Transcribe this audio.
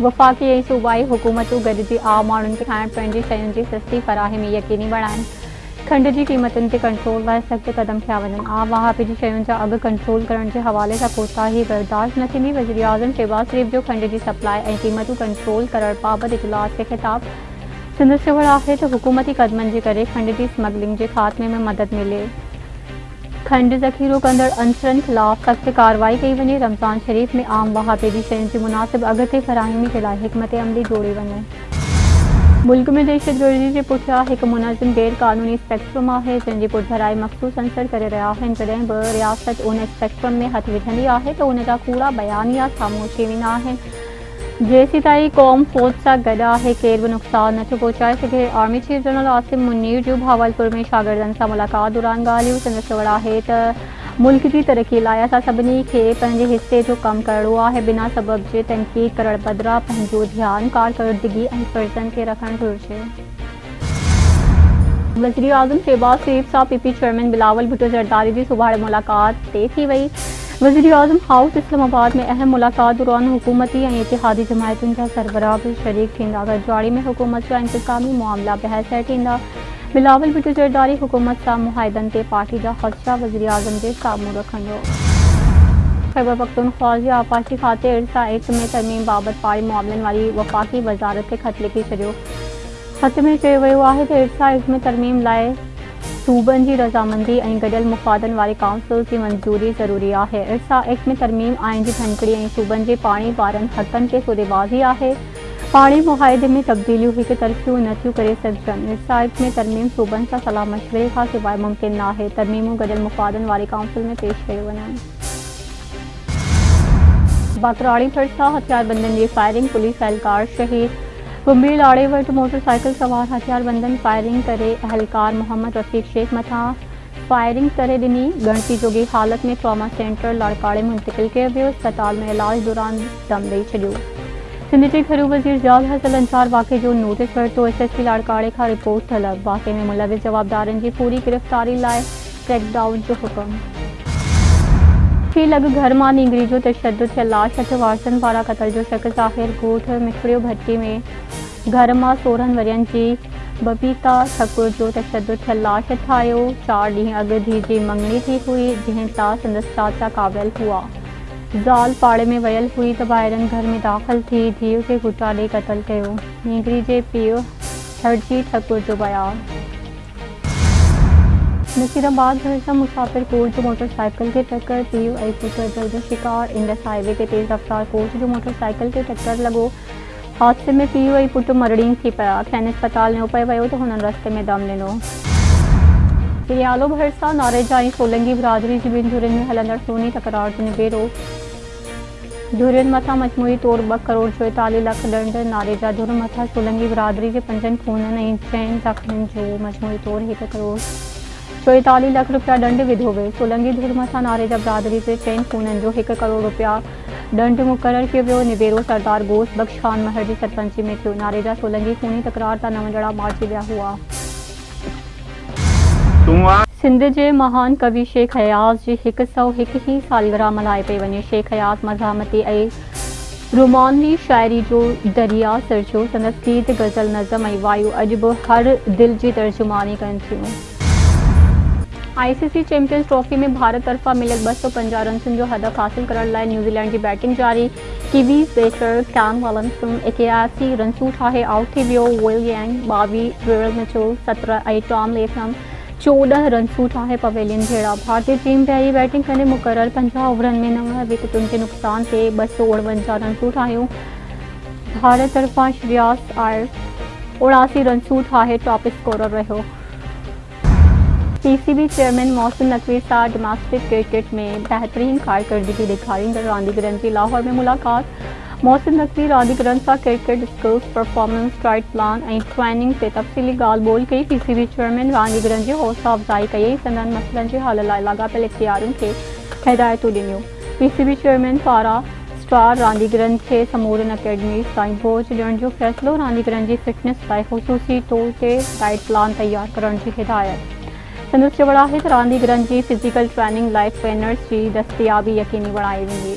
वफ़ाक़ी ऐं सूबाई हुकूमतूं गॾिजी आम माण्हुनि खे खाइण पीअण जी शयुनि जी सस्ती फ़राहमी यक़ीनी बणाइनि। खंड जी क़ीमतुनि ते कंट्रोल लाइ सख़्त क़दम खंया वञनि। आम वहापे जी शयुनि जा अघ कंट्रोल करण जे हवाले सां कोताही बर्दाश्त न थींदी। वज़ीर आज़म शहबाज़ शरीफ़ जो खंड जी सप्लाई ऐं क़ीमतूं कंट्रोल करण बाबति इजलास खे ख़िताब। संदसि चवणु आहे त हुकूमती क़दमनि जे करे खंड जी स्मगलिंग जे ख़ात्मे में मदद मिले। खंड ज़ख़ीरो कंदड़ अंसरनि ख़िलाफ़ सख़्त कार्रवाई कई वञे। रमज़ान शरीफ़ में आम वहापे जी शयुनि जी मुनासिब अघ ते फ़राहमी जे लाइ हिकमत अमली जोड़ी वञे। मुल्क में दहशतगर्दी जे पुठियां हिकु मुनज़्ज़म गैर क़ानूनी स्पेक्ट्रम आहे, जंहिं जी पुठभराई मख़सूस अंसर करे रहिया आहिनि। जॾहिं बि रियासत उन स्पेक्ट्रम में हथ विझंदी आहे त उन जा कूड़ा बयानिया साम्हूं अची वेंदा आहिनि। जेसीं ताईं क़ौम फ़ौज सां गॾु आहे, केर बि नुक़सान नथो पहुचाए सघे। Army chief general Asim Munir जूं भावलपुर में शागिर्दनि सां मुलाक़ात दौरान ॻाल्हियूं। संदसि चवणु आहे त मुल्क जी तरक़ी लाइ असां सभिनी खे पंहिंजे हिसे जो कमु करणो आहे। बिना सबब जे तनक़ीद करण बदिरां पंहिंजो ध्यानु कारकर्दगी ऐं फ़र्ज़नि ते रखणु घुरिजे। वज़ीर आज़म शहबाज़ शरीफ़ सां पीपी चेयरमैन बिलावल भुट्टो ज़रदारी जी सुभाणे मुलाक़ात तइ थी वई। वज़ीर आज़म हाउस इस्लामाबाद में अहम मुलाक़ात दौरान हुकूमती ऐं इतिहादी जमायतुनि जा सरबराह भी शरीक थींदा। गॾिजाणी में हुकूमत जा इंतज़ामी मामला बहस लाइ थींदा। बिलावल भुट्टो ज़रदारी हुकूमत सां मुआहिदनि ते पार्टी जा ख़दशा वज़ीर आज़म जे साम्हूं रखंदो। खैबर पख्तूनख्वा जे आपाशी खाते इरसा एक्ट में तरमीम बाबति पाड़ी मामलनि वारी वफ़ाक़ी वज़ारत खे ख़त लिखी छॾियो। ख़त में चयो वियो आहे त इरसा एक्ट में तरमीम लाइ सूबनि जी रज़ामंदी ऐं गॾियल मुफ़ादनि वारी काउंसिल जी मंज़ूरी ज़रूरी आहे। इरसा एक्ट में तरमीम आइन जी भञकिड़ी ऐं सूबनि जे पाणी वारनि हक़नि ते सौदेबाज़ी आहे। पाणी मुआहिदे में तब्दीलियूं हिकु तरफ़ियूं नथियूं करे सघजनि। इरसा एक्ट में तरमीम सूबनि सां सलाह मशवरे खां सवाइ मुमकिन न आहे। तरमीमूं गॾियल मुफ़ादनि वारी काउंसिल में पेश कयूं वञनि। बाकराड़ी भरिसां हथियारबंदनि जी फायरिंग, पुलिस एहलकार शहीद। कुंबी लाड़े वटि मोटरसाइकिल सवार हथियारबंदनि फायरिंग करे एहलकार मोहम्मद रफ़ीक शेख मथां फायरिंग करे ॾिनी। ॻणती जोगी हालत में ट्रॉमा सेंटर लाड़काड़े मुंतक़िल कयो वियो। अस्पताल में इलाज दौरान दम ॾेई छॾियो। सिंध जे घरू वज़ीर जाल हसल अंसार वाक़े जो नोटिस वरितो। एसएसपी लाड़काड़े खां रिपोर्ट तलब। वाक़े में मुलविस जवाबदारनि जी पूरी गिरफ़्तारी लाइ क्रैकडाउन जो हुकुम। थी लॻ घर मां नींगरी जो तशद्दुद थियल लाश 8 वारसनि पारां क़त्ल जो शक ज़ाहिर। ॻोठ मिठड़ियो भट्टी में घर मां 16 वरियनि जी बबीता ठाकुर जो तशद्दुद थियल लाश ठाहियो। 4 ॾींहं अॻु धीउ जी मङणी थी हुई, जंहिं तां संदसि चाचा क़ाबिल हुआ। ज़ाल पाड़े में वयल हुई त ॿाहिरनि घर में दाख़िल थी धीउ खे घुटा ॾेई क़त्ल कयो। नींगरी जे पीउ हरजी ठाकुर जो बयान। नसीराबाद भरिसां मुसाफ़िर कोच जो मोटरसाइकिल खे टक्कर, पीउ ऐं पुटु जल्द शिकार। इंडस हाईवे ते तेज़ रफ़्तार कोच जो मोटरसाइकिल खे टक्कर लॻो। हादसे में पीउ ऐं पुटु मरड़ीं थी पिया। खेनि अस्पताल में पियो वियो त हुननि रस्ते में दम ॾिनो। सिरियालो भरिसां नारेजा ऐं सोलंगी बिरादरी जी ॿिनि धुरियुनि में हलंदड़ ख़ूनी तकरार जो निबेरो। धुरियुनि मथां मजमूई तौरु 2 करोड़ 44 लख ॾंड। नारेजा धुर मथां सोलंगी बिरादरी जे 5 खूननि ऐं 6 ज़ख़्मियुनि जो मजमूई तौरु 1 करोड़ 44 लख रुपया ॾंड विधो वियो। सोलंगी धुर मथां नारेजा बिरादरी जे 6 खूननि जो 1 करोड़ रुपया ॾंड मुक़ररु कयो वियो। निबेरो सरदार गोश्त बख्श ख़ान महर जी सरपंची में थियो। नारेजा सोलंगी खूनी तकरार तां 9 ॼणा मारिजी विया हुआ। सिंध जे महान कवि शेख हयात जी 101वीं सालगिरह मल्हाए पई वञे। शेख हयात मज़ामती ऐं रोमानी शाइरी जो दरिया सिरजो। संदसि गीत, गज़ल, नज़म ऐं वायु अॼु बि हर दिलि जी तर्जुमानी कनि थियूं। आईसीसी चैंपियंस ट्रॉफी में भारत तरफ़ां मिलियल 250 रन्सनि जो हदफ़ हासिल करण लाइ न्यूज़ीलैंड जी बैटिंग जारी। कीवीज़ बैटर कैन विलियमसन 81 रन्सूं ठाहे आउट थी वियो। विल यांग 22, रियल मिचेल 17 ऐं टॉम लेथम 14 रन्सूं ठाहे पवेलियन जहिड़ा। भारतीय टीम पहिरीं बैटिंग कंदे मुक़ररु 50 ओवरनि में 9 विकेटुनि जे नुक़सान ते 249 रन्सूं ठाहियूं। भारत तरफ़ां श्रेयस अय्यर 79 रन्सूं ठाहे टॉप स्कोरर रहियो। पीसीबी चेयरमैन मोहसिन नक़वी सां डोमेस्टिक क्रिकेट में बहितरीन कारकर्दगी ॾेखारींदड़ रांदीगरनि जी लाहौर में मुलाक़ात। मोहसिन नक़वी रांदीगरनि सां cricket skills, performance, diet plan ऐं ट्रेनिंग ते तफ़सीली ॻाल्हि ॿोल कई। पीसीबी चेयरमैन रांदीगरनि जी हौसला अफ़ज़ाई कई। संदनि मसइलनि जे हल लाइ लाॻापियल इख़्तियारनि खे हिदायतूं ॾिनियूं। पीसीबी चेयरमैन पारां स्टार रांदीगरनि खे समूरनि अकेडमीज़ ताईं पहुच ॾियण जो फ़ैसिलो। रांदीगरनि जी फिटनेस लाइ ख़ुसूसी तौर ते डाइट प्लान तयारु करण जी हिदायत। संदसि चवणु आहे त रांदीगरनि जी फिज़िकल ट्रेनिंग लाइ ट्रेनर्स जी दस्तियाबी यक़ीनी बणाई वेंदी।